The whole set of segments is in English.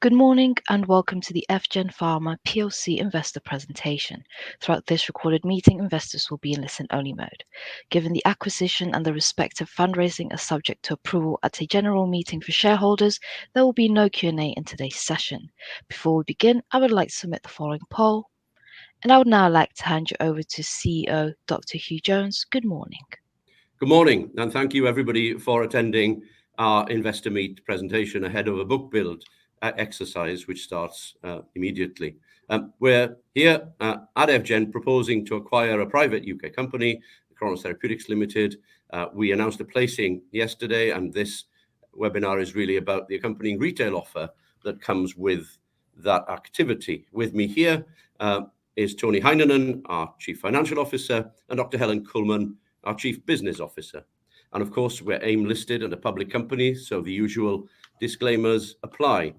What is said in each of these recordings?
Good morning and welcome to the EVGEN PHARMA PLC investor presentation. Throughout this recorded meeting, investors will be in listen-only mode. Given the acquisition and the respective fundraising are subject to approval at a general meeting for shareholders, there will be no Q&A in today's session. Before we begin, I would like to submit the following poll, and I would now like to hand you over to CEO Dr. Hugh Jones. Good morning. Good morning, and thank you everybody for attending our Investor Meet presentation ahead of a book build exercise which starts immediately. We're here at EVGEN proposing to acquire a private UK company, Chronos Therapeutics Limited. We announced a placing yesterday, and this webinar is really about the accompanying retail offer that comes with that activity. With me here is Tony Heinonen, our Chief Financial Officer, and Dr. Helen Kuhlman, our Chief Business Officer. And of course, we're AIM listed and a public company, so the usual disclaimers apply.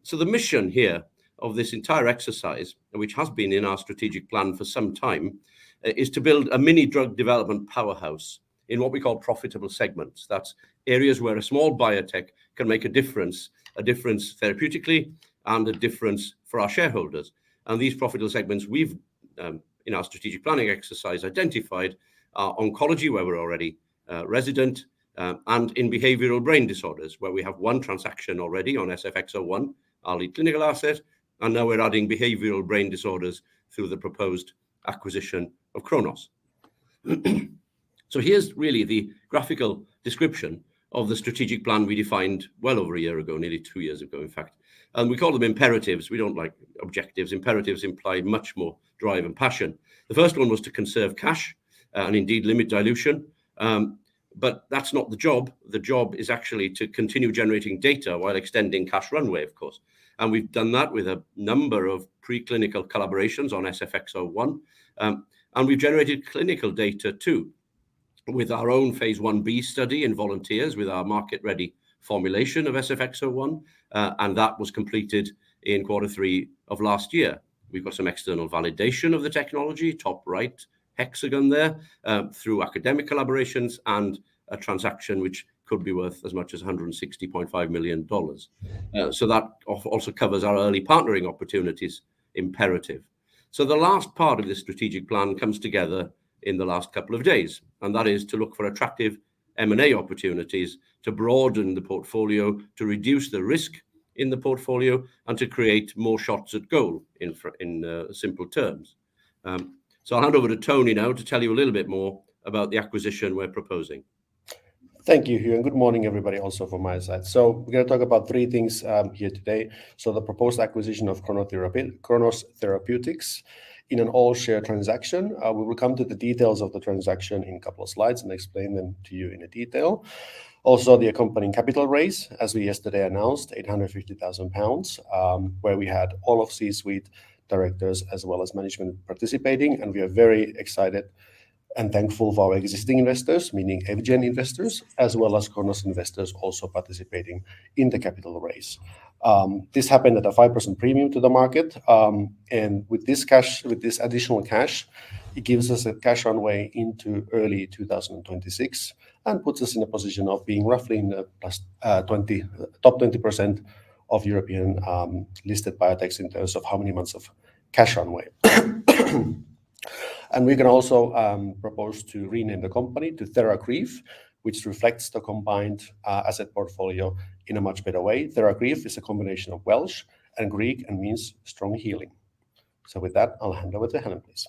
So the mission here of this entire exercise, which has been in our strategic plan for some time, is to build a mini drug development powerhouse in what we call profitable segments. That's areas where a small biotech can make a difference therapeutically and a difference for our shareholders. And these profitable segments we've, in our strategic planning exercise, identified are oncology, where we're already resident, and in behavioral brain disorders, where we have one transaction already on SFX01, our lead clinical asset, and now we're adding behavioral brain disorders through the proposed acquisition of Chronos. So here's really the graphical description of the strategic plan we defined well over a year ago, nearly 2 years ago, in fact. And we call them imperatives. We don't like objectives. Imperatives imply much more drive and passion. The first one was to conserve cash and indeed limit dilution. But that's not the job. The job is actually to continue generating data while extending cash runway, of course. And we've done that with a number of preclinical collaborations on SFX01. And we've generated clinical data too, with our own phase 1b study in volunteers with our market-ready formulation of SFX01. And that was completed in Q3 of last year. We've got some external validation of the technology, top right hexagon there, through academic collaborations and a transaction which could be worth as much as $160.5 million. So that also covers our early partnering opportunities imperative. So the last part of this strategic plan comes together in the last couple of days, and that is to look for attractive M&A opportunities to broaden the portfolio, to reduce the risk in the portfolio, and to create more shots at goal in simple terms. So I'll hand over to Tony now to tell you a little bit more about the acquisition we're proposing. Thank you, Hugh, and good morning, everybody, also from my side. So we're going to talk about three things here today. So the proposed acquisition of Chronos Therapeutics in an all-share transaction. We will come to the details of the transaction in a couple of slides and explain them to you in detail. Also, the accompanying capital raise, as we yesterday announced, £850,000, where we had all of C-suite directors as well as management participating, and we are very excited and thankful for our existing investors, meaning EVGEN investors, as well as Chronos investors also participating in the capital raise. This happened at a 5% premium to the market, and with this additional cash, it gives us a cash runway into early 2026 and puts us in a position of being roughly in the top 20% of European listed biotechs in terms of how many months of cash runway. And we can also propose to rename the company to TheraGrief, which reflects the combined asset portfolio in a much better way. TheraGrief is a combination of Welsh and Greek and means strong healing. So with that, I'll hand over to Helen, please.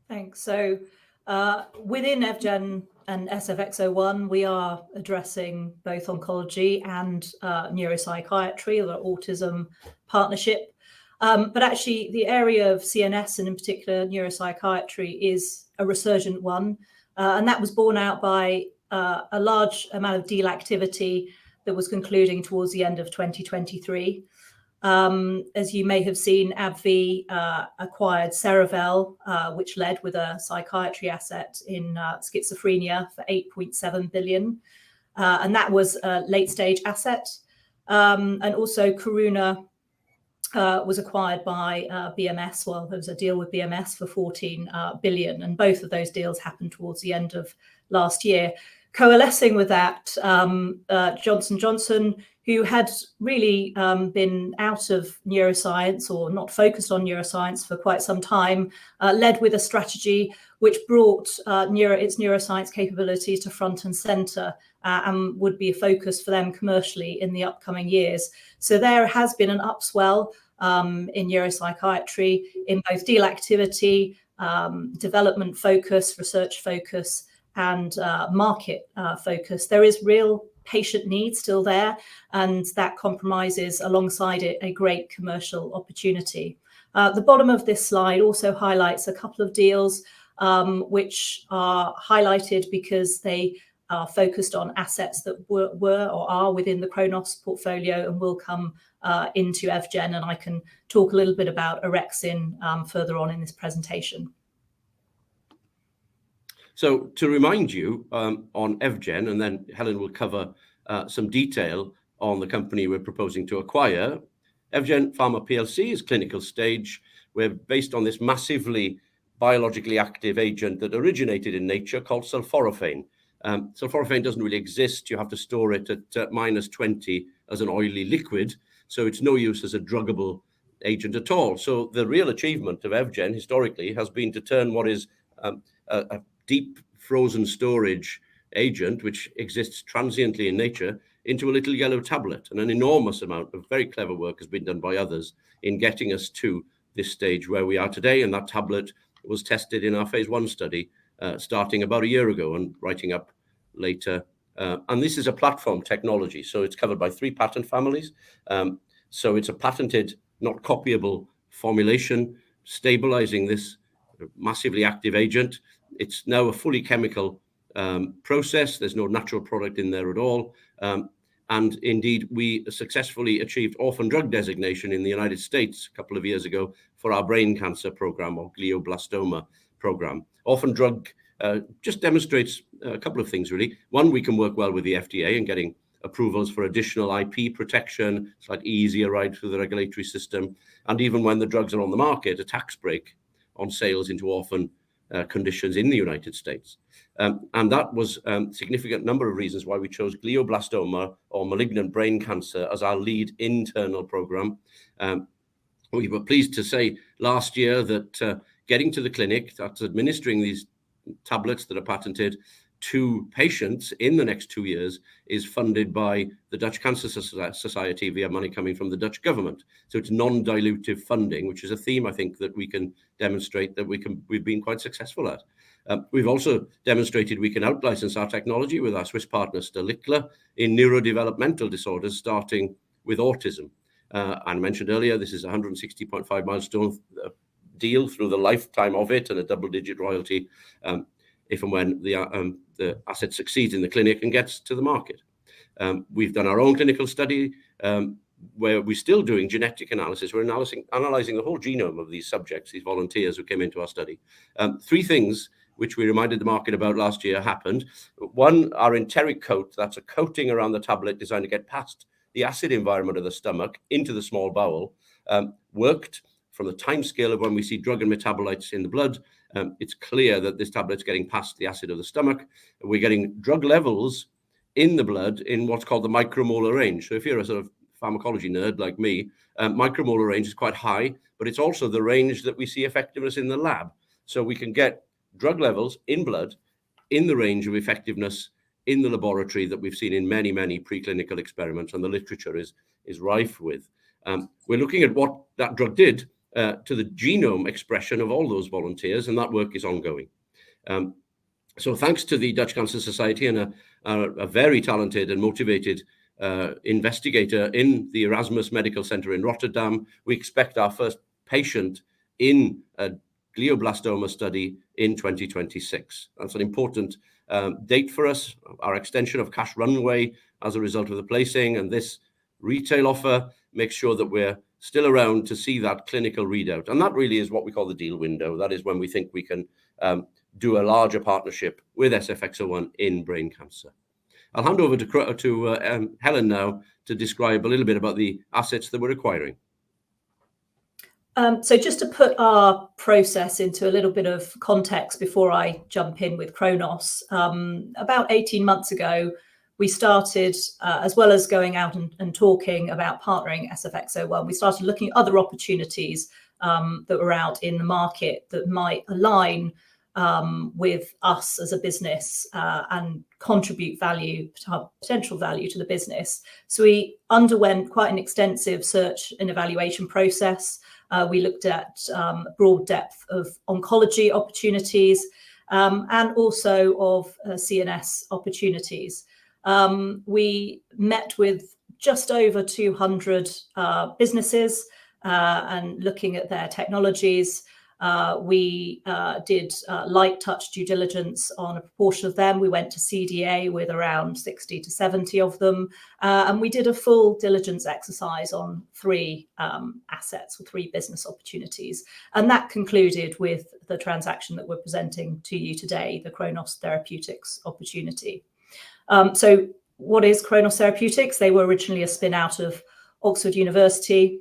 Thanks. So within EVGEN and SFX01, we are addressing both oncology and neuropsychiatry, the autism partnership. But actually, the area of CNS and in particular neuropsychiatry is a resurgent one. And that was borne out by a large amount of deal activity that was concluding towards the end of 2023. As you may have seen, AbbVie acquired Cerevel, which led with a psychiatry asset in schizophrenia for $8.7 billion. And that was a late-stage asset. And also Karuna was acquired by BMS. Well, there was a deal with BMS for $14 billion, and both of those deals happened towards the end of last year. Coalescing with that, Johnson & Johnson, who had really been out of neuroscience or not focused on neuroscience for quite some time, led with a strategy which brought its neuroscience capabilities to front and center and would be a focus for them commercially in the upcoming years. So there has been an upswell in neuropsychiatry in both deal activity, development focus, research focus, and market focus. There is real patient need still there, and that compromises alongside it a great commercial opportunity. The bottom of this slide also highlights a couple of deals which are highlighted because they are focused on assets that were or are within the Chronos portfolio and will come into EVGEN, and I can talk a little bit about Orexin further on in this presentation. So to remind you on EVGEN, and then Helen will cover some detail on the company we're proposing to acquire. EVGEN PHARMA PLC is clinical stage. We're based on this massively biologically active agent that originated in nature called sulforaphane. Sulforaphane doesn't really exist. You have to store it at -20 as an oily liquid, so it's no use as a druggable agent at all. So the real achievement of EVGEN historically has been to turn what is a deep frozen storage agent, which exists transiently in nature, into a little yellow tablet. And an enormous amount of very clever work has been done by others in getting us to this stage where we are today. And that tablet was tested in our phase 1 study starting about a year ago and writing up later. And this is a platform technology. So it's covered by 3 patent families. So it's a patented, not copyable formulation, stabilizing this massively active agent. It's now a fully chemical process. There's no natural product in there at all. And indeed, we successfully achieved orphan drug designation in the United States a couple of years ago for our brain cancer program or glioblastoma program. Orphan drug just demonstrates a couple of things, really. One, we can work well with the FDA in getting approvals for additional IP protection. It's like easier right through the regulatory system. And even when the drugs are on the market, a tax break on sales into orphan conditions in the United States. And that was a significant number of reasons why we chose glioblastoma or malignant brain cancer as our lead internal program. We were pleased to say last year that getting to the clinic, that's administering these tablets that are patented to patients in the next 2 years, is funded by the Dutch Cancer Society via money coming from the Dutch government. So it's non-dilutive funding, which is a theme I think that we can demonstrate that we've been quite successful at. We've also demonstrated we can out-license our technology with our Swiss partner Sterlickler in neurodevelopmental disorders, starting with autism. I mentioned earlier, this is a 160.5 milestone deal through the lifetime of it, and a double-digit royalty if and when the asset succeeds in the clinic and gets to the market. We've done our own clinical study where we're still doing genetic analysis. We're analyzing the whole genome of these subjects, these volunteers who came into our study. 3 things which we reminded the market about last year happened. One, our enteric coat, that's a coating around the tablet designed to get past the acid environment of the stomach into the small bowel, worked. From the time scale of when we see drug and metabolites in the blood, it's clear that this tablet's getting past the acid of the stomach. We're getting drug levels in the blood in what's called the micromolar range. So if you're a sort of pharmacology nerd like me, micromolar range is quite high, but it's also the range that we see effectiveness in the lab. So we can get drug levels in blood in the range of effectiveness in the laboratory that we've seen in many, many preclinical experiments, and the literature is rife with. We're looking at what that drug did to the genome expression of all those volunteers, and that work is ongoing. So thanks to the Dutch Cancer Society and a very talented and motivated investigator in the Erasmus Medical Center in Rotterdam, we expect our first patient in a glioblastoma study in 2026. That's an important date for us. Our extension of cash runway as a result of the placing and this retail offer makes sure that we're still around to see that clinical readout. And that really is what we call the deal window. That is when we think we can do a larger partnership with SFX01 in brain cancer. I'll hand over to Helen now to describe a little bit about the assets that we're acquiring. So just to put our process into a little bit of context before I jump in with Chronos, about 18 months ago, we started, as well as going out and talking about partnering SFX01, we started looking at other opportunities that were out in the market that might align with us as a business and contribute potential value to the business. So we underwent quite an extensive search and evaluation process. We looked at broad depth of oncology opportunities and also of CNS opportunities. We met with just over 200 businesses and looking at their technologies. We did light touch due diligence on a proportion of them. We went to CDA with around 60 to 70 of them. And we did a full diligence exercise on 3 assets or 3 business opportunities. And that concluded with the transaction that we're presenting to you today, the Chronos Therapeutics opportunity. So what is Chronos Therapeutics? They were originally a spin out of Oxford University.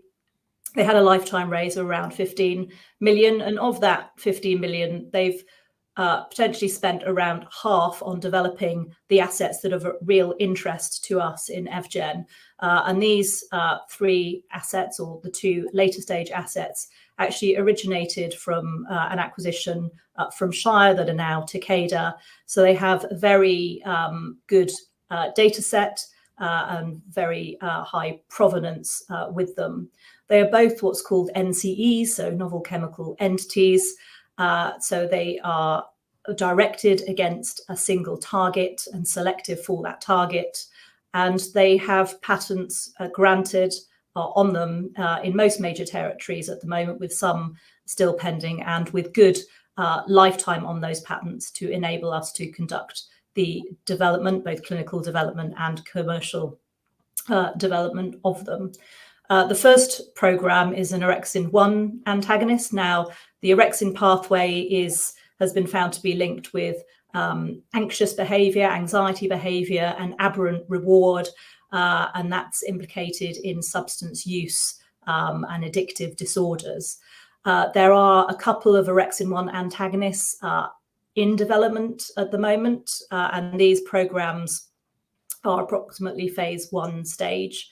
They had a lifetime raise of around 15 million. And of that 15 million, they've potentially spent around half on developing the assets that are of real interest to us in EVGEN. And these 3 assets, or the 2 later stage assets, actually originated from an acquisition from Shire that are now Takeda. So they have a very good data set and very high provenance with them. They are both what's called NCEs, so novel chemical entities. So they are directed against a single target and selective for that target. And they have patents granted on them in most major territories at the moment, with some still pending and with good lifetime on those patents to enable us to conduct the development, both clinical development and commercial development of them. The first program is an orexin-1 antagonist. Now, the orexin pathway has been found to be linked with anxious behavior, anxiety behavior, and aberrant reward, and that's implicated in substance use and addictive disorders. There are a couple of orexin-1 antagonists in development at the moment, and these programs are approximately phase 1 stage.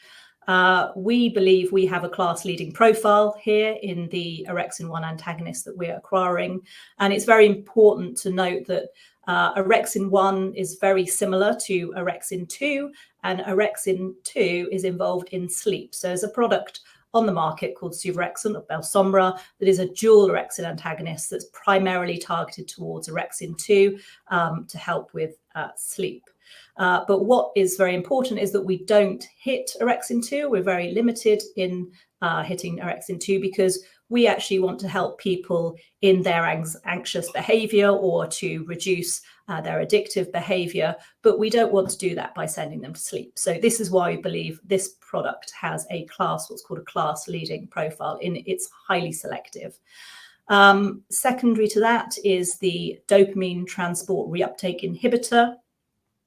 We believe we have a class-leading profile here in the orexin-1 antagonist that we're acquiring. And it's very important to note that orexin-1 is very similar to orexin-2, and orexin-2 is involved in sleep. So there's a product on the market called Suvorexant or Belsomra that is a dual orexin antagonist that's primarily targeted towards orexin-2 to help with sleep. But what is very important is that we don't hit orexin-2. We're very limited in hitting orexin-2 because we actually want to help people in their anxious behavior or to reduce their addictive behavior, but we don't want to do that by sending them to sleep. So this is why we believe this product has a what's called a class-leading profile. It's highly selective. Secondary to that is the dopamine transport reuptake inhibitor.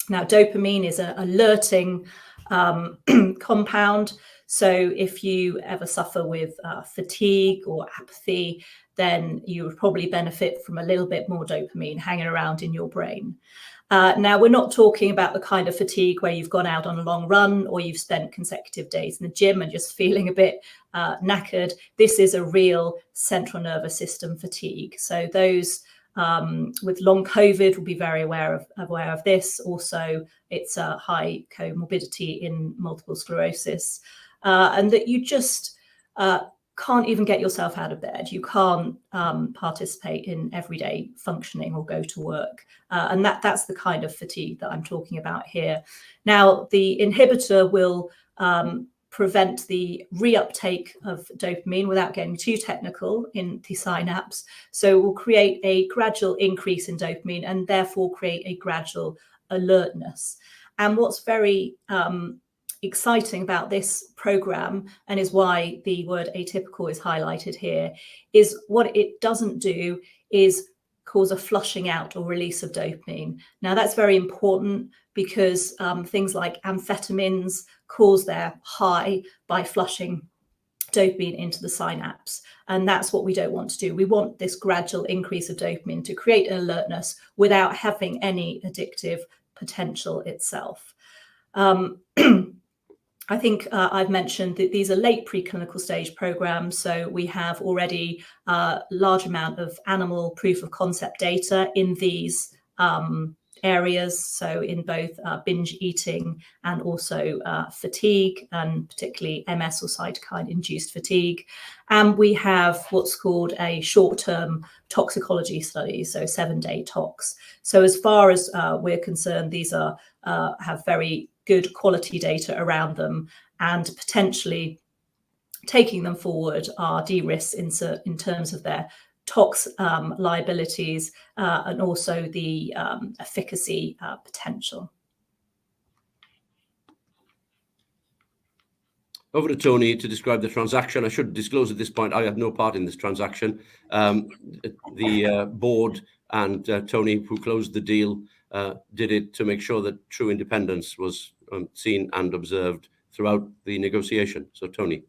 Now, dopamine is an alerting compound. So if you ever suffer with fatigue or apathy, then you would probably benefit from a little bit more dopamine hanging around in your brain. Now, we're not talking about the kind of fatigue where you've gone out on a long run or you've spent consecutive days in the gym and just feeling a bit knackered. This is a real central nervous system fatigue. So those with long COVID will be very aware of this. Also, it's a high comorbidity in multiple sclerosis, and that you just can't even get yourself out of bed. You can't participate in everyday functioning or go to work. And that's the kind of fatigue that I'm talking about here. Now, the inhibitor will prevent the reuptake of dopamine without getting too technical in the synapse. So it will create a gradual increase in dopamine and therefore create a gradual alertness. And what's very exciting about this program, and is why the word atypical is highlighted here, is what it doesn't do is cause a flushing out or release of dopamine. Now, that's very important because things like amphetamines cause their high by flushing dopamine into the synapse. And that's what we don't want to do. We want this gradual increase of dopamine to create an alertness without having any addictive potential itself. I think I've mentioned that these are late preclinical stage programs, so we have already a large amount of animal proof of concept data in these areas, so in both binge eating and also fatigue, and particularly MS or cytokine-induced fatigue. And we have what's called a short-term toxicology study, so 7-day tox. So as far as we're concerned, these are have very good quality data around them, and potentially taking them forward are de-risked in terms of their tox liabilities and also the efficacy potential. Over to Tony to describe the transaction. I should disclose at this point, I had no part in this transaction. The board and Tony, who closed the deal, did it to make sure that true independence was seen and observed throughout the negotiation. So Tony.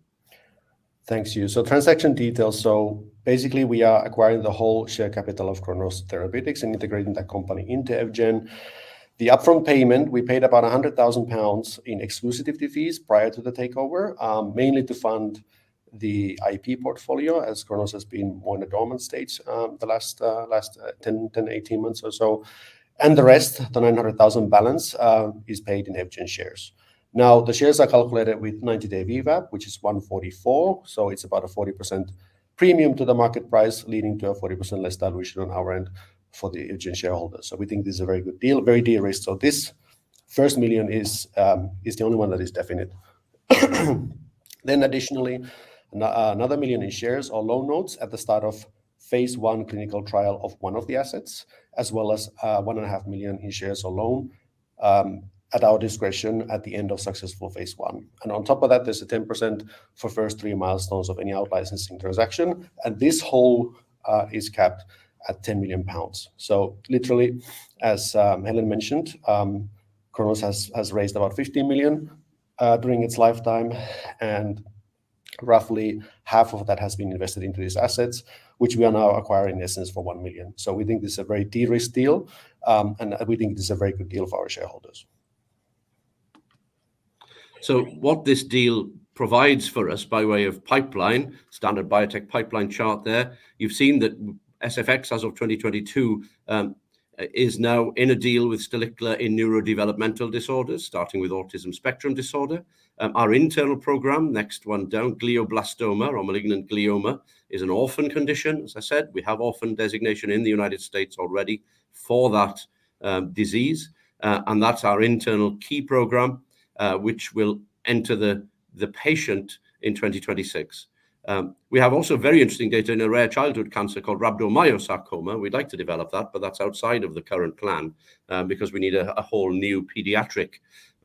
Thanks, Hugh. So transaction details. So basically, we are acquiring the whole share capital of Chronos Therapeutics and integrating that company into EVGEN. The upfront payment, we paid about £100,000 in exclusivity fees prior to the takeover, mainly to fund the IP portfolio, as Chronos has been more in a dormant stage the last 10, 18 months or so. And the rest, the 900,000 balance, is paid in EVGEN shares. Now, the shares are calculated with 90-day VWAP, which is 144. So it's about a 40% premium to the market price, leading to a 40% less dilution on our end for the EVGEN shareholders. So we think this is a very good deal, very de-risked. So this first million is the only one that is definite. Then additionally, another million in shares or loan notes at the start of phase 1 clinical trial of one of the assets, as well as 1.5 million in shares or loan at our discretion at the end of successful phase 1. And on top of that, there's a 10% for first 3 milestones of any out-licensing transaction. And this whole is capped at £10 million. So literally, as Helen mentioned, Chronos has raised about 15 million during its lifetime, and roughly half of that has been invested into these assets, which we are now acquiring in essence for 1 million. So we think this is a very de-risked deal, and we think this is a very good deal for our shareholders. So what this deal provides for us by way of pipeline, standard biotech pipeline chart there, you've seen that SFX as of 2022 is now in a deal with Stalicla in neurodevelopmental disorders, starting with autism spectrum disorder. Our internal program, next one down, glioblastoma or malignant glioma, is an orphan condition. As I said, we have orphan designation in the United States already for that disease. And that's our internal key program, which will enter the patient in 2026. We have also very interesting data in a rare childhood cancer called rhabdomyosarcoma. We'd like to develop that, but that's outside of the current plan because we need a whole new pediatric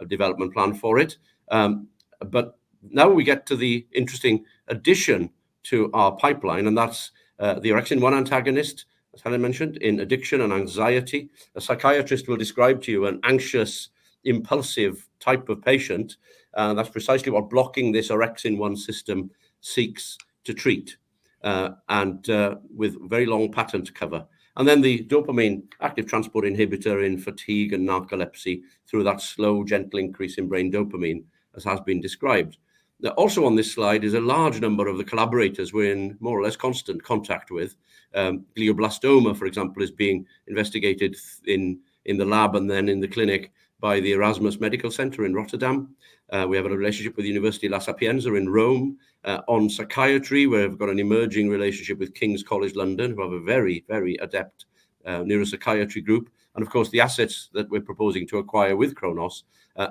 development plan for it. But now we get to the interesting addition to our pipeline, and that's the orexin-1 antagonist, as Helen mentioned, in addiction and anxiety. A psychiatrist will describe to you an anxious, impulsive type of patient. That's precisely what blocking this orexin-1 system seeks to treat, and with very long patent cover. And then the dopamine active transport inhibitor in fatigue and narcolepsy through that slow, gentle increase in brain dopamine, as has been described. Now, also on this slide is a large number of the collaborators we're in more or less constant contact with. Glioblastoma, for example, is being investigated in the lab and then in the clinic by the Erasmus Medical Center in Rotterdam. We have a relationship with the University La Sapienza in Rome. On psychiatry, we've got an emerging relationship with King's College London, who have a very, very adept neuropsychiatry group. And of course, the assets that we're proposing to acquire with Chronos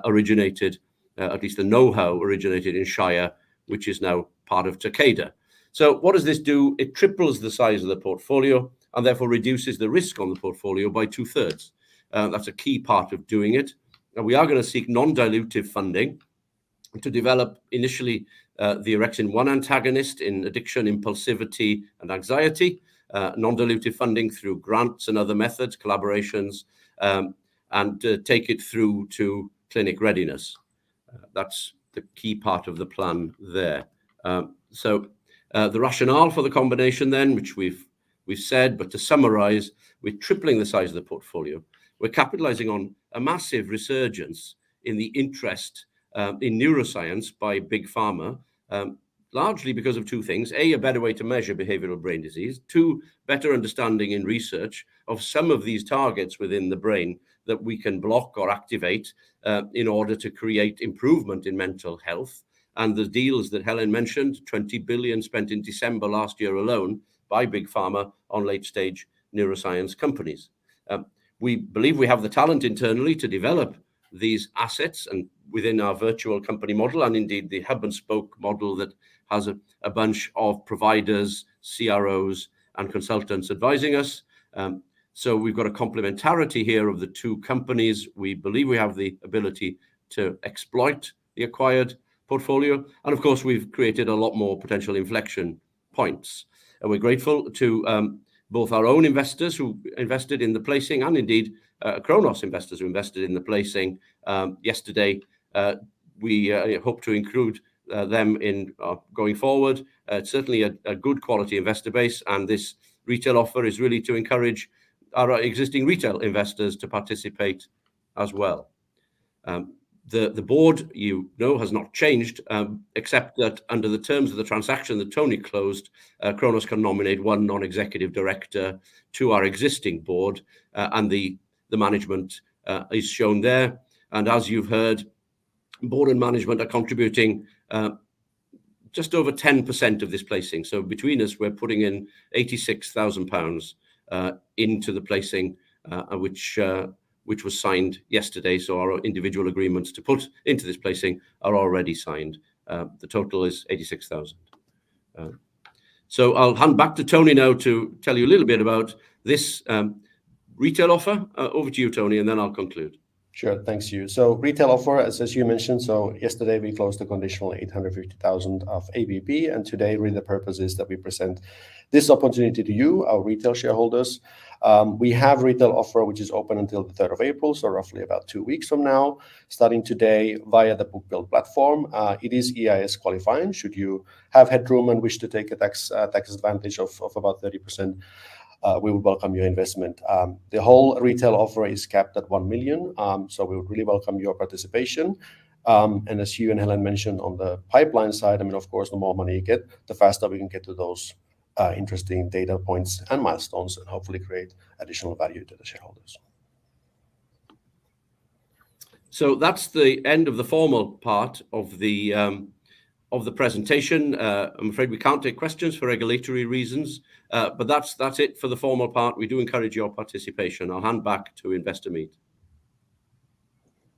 originated, at least the know-how originated in Shire, which is now part of Takeda. So what does this do? It triples the size of the portfolio and therefore reduces the risk on the portfolio by 2/3. That's a key part of doing it. And we are going to seek non-dilutive funding to develop initially the orexin-1 antagonist in addiction, impulsivity, and anxiety, non-dilutive funding through grants and other methods, collaborations, and take it through to clinic readiness. That's the key part of the plan there. So the rationale for the combination then, which we've said, but to summarize, we're tripling the size of the portfolio. We're capitalizing on a massive resurgence in the interest in neuroscience by big pharma, largely because of two things. A better way to measure behavioral brain disease. Two, better understanding in research of some of these targets within the brain that we can block or activate in order to create improvement in mental health. And the deals that Helen mentioned, 20 billion spent in December last year alone by big pharma on late-stage neuroscience companies. We believe we have the talent internally to develop these assets and within our virtual company model, and indeed the hub and spoke model that has a bunch of providers, CROs, and consultants advising us. So we've got a complementarity here of the two companies. We believe we have the ability to exploit the acquired portfolio. And of course, we've created a lot more potential inflection points. And we're grateful to both our own investors who invested in the placing and indeed Chronos investors who invested in the placing yesterday. We hope to include them in going forward. It's certainly a good quality investor base, and this retail offer is really to encourage our existing retail investors to participate as well. The board, has not changed, except that under the terms of the transaction that Tony closed, Chronos can nominate one non-executive director to our existing board, and the management is shown there. And as you've heard, board and management are contributing just over 10% of this placing. So between us, we're putting in £86,000 into the placing, which was signed yesterday. So our individual agreements to put into this placing are already signed. The total is 86,000. So I'll hand back to Tony now to tell you a little bit about this retail offer. Over to you, Tony, and then I'll conclude. Sure, thanks, Hugh. So retail offer, as you mentioned, so yesterday we closed the conditional 850,000 of ABB, and today really the purpose is that we present this opportunity to you, our retail shareholders. We have retail offer which is open until the 3rd of April, so roughly about 2 weeks from now, starting today via the bookbuild platform. It is EIS qualifying. Should you have headroom and wish to take a tax advantage of about 30%, we would welcome your investment. The whole retail offer is capped at 1 million, so we would really welcome your participation. And as Hugh and Helen mentioned on the pipeline side, I mean, of course, the more money you get, the faster we can get to those interesting data points and milestones and hopefully create additional value to the shareholders. So that's the end of the formal part of the presentation. I'm afraid we can't take questions for regulatory reasons, but that's it for the formal part. We do encourage your participation. I'll hand back to Investor Meet.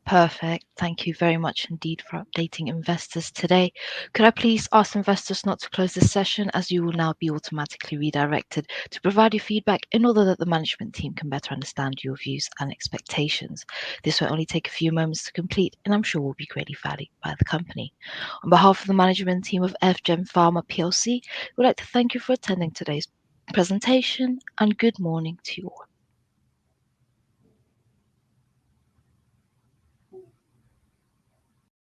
Perfect. Thank you very much indeed for updating investors today. Could I please ask investors not to close this session, as you will now be automatically redirected to provide your feedback in order that the management team can better understand your views and expectations. This will only take a few moments to complete, and I'm sure will be greatly valued by the company. On behalf of the management team of EVGEN PHARMA PLC, we'd like to thank you for attending today's presentation, and good morning to you all.